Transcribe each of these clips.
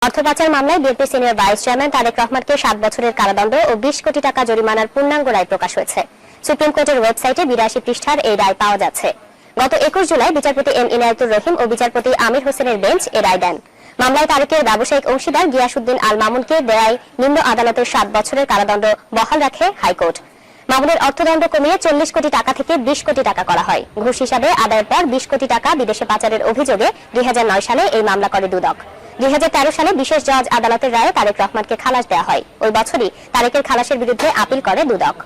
অর্থ পাচার মামলায় BNP senior vice chairman Tarek রহমানকে 7 বছরের কারাদণ্ড ও 20 কোটি টাকা জরিমানার পূর্ণাঙ্গ রায় প্রকাশ হয়েছে। সুপ্রিম কোর্টের ওয়েবসাইটে 82 পৃষ্ঠার এই রায় পাওয়া যাচ্ছে। গত 21 জুলাই বিচারপতি এম ইনায়েতুর রহিম ও বিচারপতি আমির হোসেনের বেঞ্চ এ রায় দেন। মামলায় তারেকের ব্যবসায়িক অংশীদার গিয়াসউদ্দিন আল মামুনকে দেয় নিম্ন আদালতের 7 বছরের কারাদণ্ড বহাল রাখে হাইকোর্ট। মামুনের অর্থদণ্ড কমিয়ে 40 কোটি টাকা থেকে 20 কোটি টাকা করা হয়। ঘুষ হিসাবে আদায়ের পর 20 কোটি টাকা বিদেশে পাচারের অভিযোগে 2009 সালে এই মামলা করে দুদক। 2013 সালে বিশেষ জজ আদালতের রায়ে তারেক রহমানকে খালাস দেওয়া হয়। ওই বছরই তারেকের খালাসের বিরুদ্ধে আপিল করে দুদক।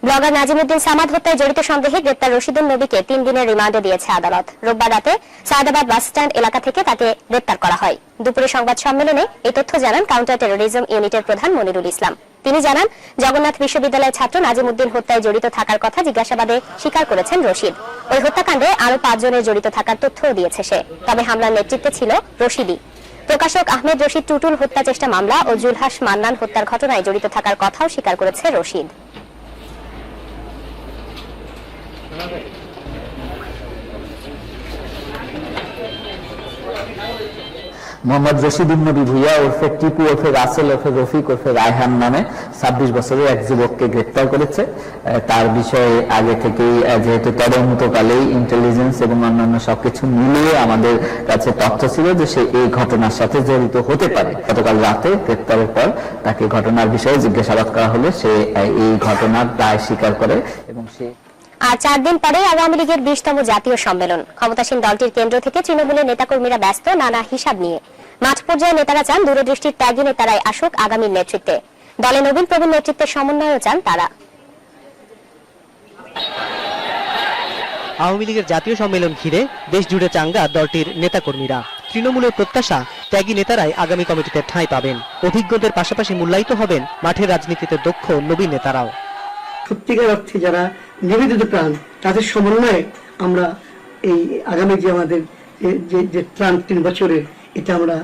ব্লগার নাজিমউদ্দিন সামাদ হত্যায় জড়িত সন্দেহে গ্রেপ্তার রশিদুল নবীকে 3 দিনের রিমান্ডে দিয়েছে আদালত। রোববার রাতে সায়দাবাদ বাস স্ট্যান্ড এলাকা থেকে তাকে গ্রেপ্তার করা হয়। দুপুরে সংবাদ সম্মেলনে এই তথ্য জানান কাউন্টার টেরোরিজম ইউনিটের প্রধান মনিরুল ইসলাম। তিনি জানান, জগন্নাথ বিশ্ববিদ্যালয়ের ছাত্র নাজিমউদ্দিন হত্যায় জড়িত থাকার কথা জিজ্ঞাসাবাদে স্বীকার করেছেন রশিদ। ওই হত্যাকাণ্ডে আরো 5 জনের জড়িত থাকার তথ্যও দিয়েছে সে। তবে হামলার নেতৃত্বে ছিল রশিদই। প্রকাশক আহমেদ রশিদ টুটুল হত্যা চেষ্টা মামলা ও জুলহাস মান্নান হত্যার ঘটনায় জড়িত থাকার কথাও স্বীকার করেছে রশিদ। মোহাম্মদ রশিদুল নবী ভুইয়া ওরফে টিপু ওরফে রাসেল ওরফে রফিক ওরফে রায়হান নামে 26 বছরের এক যুবককে গ্রেপ্তার করেছে। তার বিষয়ে আগে থেকেই যেহেতু তদন্তকালেই ইন্টেলিজেন্স এবং অন্যান্য সবকিছু মিলিয়ে আমাদের কাছে তথ্য ছিল যে সে এই ঘটনার সাথে জড়িত হতে পারে। গতকাল রাতে গ্রেপ্তারের পর তাকে ঘটনার বিষয়ে জিজ্ঞাসাবাদ করা হলে সে এই ঘটনার দায় স্বীকার করে এবং সে আর 4 দিন পরে আওয়ামী লীগের 20তম জাতীয় সম্মেলন। ক্ষমতাসীন দলটির কেন্দ্র থেকে তৃণমূলের নেতাকর্মীরা ব্যস্ত নানা হিসাব নিয়ে। মাঠ পর্যায়ে নেতারা চান দূরদৃষ্টির ত্যাগী নেতারাই আসুক আগামীর নেতৃত্বে। দলে নবীন প্রবীণ নেতৃত্বের সমন্বয়ও চান তারা। আওয়ামী লীগের জাতীয় সম্মেলন ঘিরে দেশ জুড়ে চাঙ্গা দলটির নেতাকর্মীরা। তৃণমূলের প্রত্যাশা ত্যাগী নেতারাই আগামী কমিটিতে ঠাঁই পাবেন। অভিজ্ঞদের পাশাপাশি মূল্যায়িত হবেন মাঠের রাজনীতিতে দক্ষ নবীন নেতারাও। সত্যিকার অর্থে যারা নিবেদিত প্রাণ তাদের সমন্বয়ে আমরা এই আগামী যে আমাদের যে ত্রাণ 3 বছরে এটা আমরা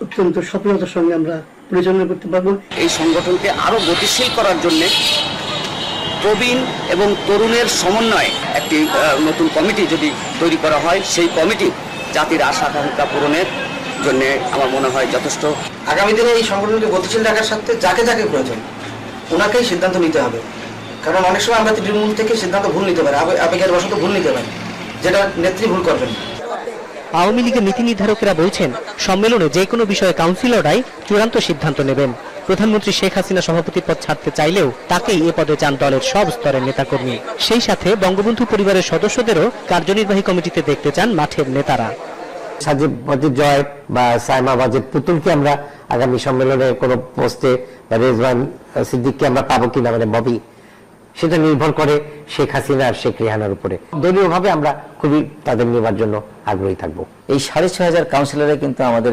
অত্যন্ত সফলতার সঙ্গে আমরা পরিচালনা করতে পারবো। এই সংগঠনকে আরো গতিশীল করার জন্য প্রবীণ এবং তরুণের সমন্বয়ে একটি নতুন কমিটি যদি তৈরি করা হয়, সেই কমিটি জাতির আশা আকাঙ্ক্ষা পূরণের জন্য আমার মনে হয় যথেষ্ট। আগামী দিনে এই সংগঠনকে গতিশীল রাখার সাথে যাকে যাকে প্রয়োজন ওনাকেই সিদ্ধান্ত নিতে হবে। কারণ অনেক সময় আমরা তৃণমূল থেকে সিদ্ধান্ত ভুল নিতে পারি, আবেগের বশত ভুল নিতে পারি, যেটা নেত্রী ভুল করবেন। আওয়ামী লীগের নীতি নির্ধারকেরা বলছেন, সম্মেলনে যে কোনো বিষয়ে কাউন্সিলররাই চূড়ান্ত সিদ্ধান্ত নেবেন। প্রধানমন্ত্রী শেখ হাসিনা সভাপতির পদ ছাড়তে চাইলেও তাকেই এ পদে চান দলের সব স্তরের নেতাকর্মী। সেই সাথে বঙ্গবন্ধু পরিবারের সদস্যদেরও কার্যনির্বাহী কমিটিতে দেখতে চান মাঠের নেতারা। সাজিব ওয়াজিদ জয় বা সাইমা ওয়াজিদ পুতুলকে আমরা আগামী সম্মেলনে কোনো পোস্টে বা রেজওয়ান সিদ্দিককে আমরা পাবো কিনা, মানে ববি, সেটা নির্ভর করে শেখ হাসিনা আর শেখ রেহানার উপরে। দলীয়ভাবে আমরা খুবই তাদের নেওয়ার জন্য আগ্রহী থাকবো। এই 6,500 কাউন্সিলরে কিন্তু আমাদের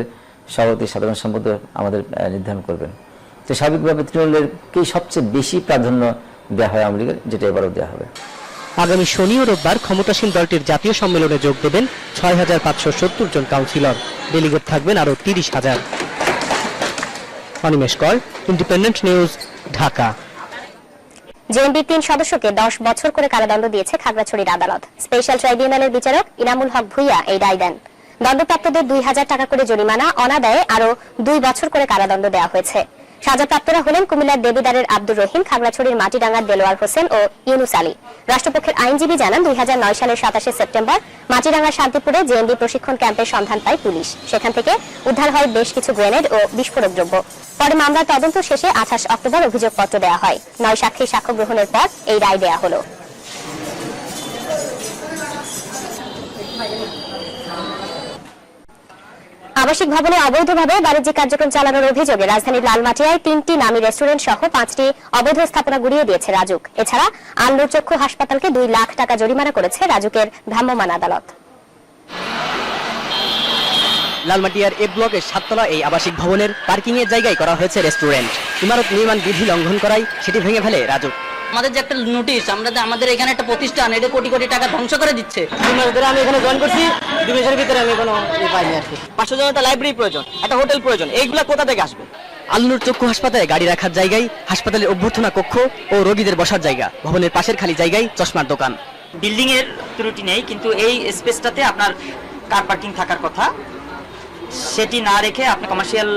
সভাপতি সাধারণ সম্পাদক আমাদের নির্ধারণ করবেন। তো স্বাভাবিকভাবে তৃণমূলেরকেই সবচেয়ে বেশি প্রাধান্য দেওয়া হয় আওয়ামী লীগের, যেটা এবারও দেওয়া হবে। আগামী শনি ও রোববার ক্ষমতাসীন দলটির জাতীয় সম্মেলনে যোগ দেবেন 6,570 জন কাউন্সিলর। ডেলিগেট থাকবেন আরো 30,000। অনিমেষ কর, ইন্ডিপেন্ডেন্ট নিউজ, ঢাকা। জেএমবির 3 সদস্যকে 10 বছর করে কারাদণ্ড দিয়েছে খাগড়াছড়ির আদালত। স্পেশাল ট্রাইব্যুনালের বিচারক ইনামুল হক ভুইয়া এই রায় দেন। দণ্ডপ্রাপ্তদের 2000 টাকা করে জরিমানা, অনাদায়ে আরো 2 বছর করে কারাদণ্ড দেওয়া হয়েছে। সাজাপ্রাপ্তরা হলেন কুমিল্লার দেবিদারের আব্দুর রহিম, খাগড়াছড়ির মাটিরাঙ্গার দেলোয়ার হোসেন ও ইউনুস আলী। রাষ্ট্রপক্ষের আইনজীবী জানান, 2009 সালের 27 সেপ্টেম্বর মাটিরাঙ্গার শান্তিপুরে জেএমবি প্রশিক্ষণ ক্যাম্পের সন্ধান পায় পুলিশ। সেখান থেকে উদ্ধার হয় বেশ কিছু গ্রেনেড ও বিস্ফোরক দ্রব্য। পরে মামলার তদন্ত শেষে 28 অক্টোবর অভিযোগপত্র দেওয়া হয়। 9 সাক্ষীর সাক্ষ্য গ্রহণের পর এই রায় দেওয়া হলো। আবাসিক ভবনে অবৈধভাবে বাণিজ্যিক কার্যক্রম চালানোর অভিযোগে রাজধানীর লালমাটিয়ায় 3টি নামী রেস্টুরেন্ট সহ 5টি অবৈধ স্থাপনা গুড়িয়ে দিয়েছে রাজুক। এছাড়া আল্লুর চক্ষু হাসপাতালকে 2 লাখ টাকা জরিমানা করেছে রাজুকের ভ্রাম্যমাণ আদালত। লালমাটিয়ার এ ব্লকের 7তলা এই আবাসিক ভবনের পার্কিং এর জায়গায় করা হয়েছে রেস্টুরেন্ট। ইমারত নির্মাণ বিধি লঙ্ঘন করায় সেটি ভেঙে ফেলে রাজুক। আমাদের যে একটা নোটিশ, আমাদের এখানে একটা প্রতিষ্ঠান এটা কোটি কোটি টাকা ধ্বংস করে দিচ্ছে। 2 মাস ধরে আমি এখানে জয়েন করছি, 2 মাসের ভিতরে আমি কোনো পাইনি আর কি। 500 জনের একটা লাইব্রেরি প্রয়োজন, একটা হোটেল প্রয়োজন, এইগুলা কোথা থেকে আসবে? আল্লুর চক্ষু হাসপাতালে গাড়ি রাখার জায়গায়, হাসপাতালের অভ্যর্থনা কক্ষ ও রোগীদের বসার জায়গা, ভবনের পাশের খালি জায়গায় চশমার দোকান। বিল্ডিং এর ত্রুটি নেই, কিন্তু এই স্পেসটাতে আপনার কার পার্কিং থাকার কথা, সেটি না রেখে আপনি কমার্শিয়াল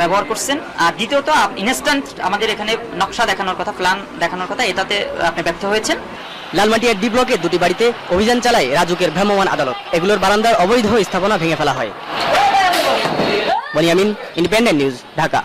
ব্যবহার করছেন। আর দ্বিতীয়ত ইনস্ট্যান্ট আমাদের এখানে নকশা দেখানোর কথা, প্ল্যান দেখানোর কথা, এটাতে আপনি ব্যর্থ হয়েছেন। লালমাটিয়ার ডি ব্লকে 2টি বাড়িতে অভিযান চালায় রাজুকের ভ্রাম্যমাণ আদালত। এগুলোর বারান্দার অবৈধ স্থাপনা ভেঙে ফেলা হয়। Boniamin, independent news, Dhaka.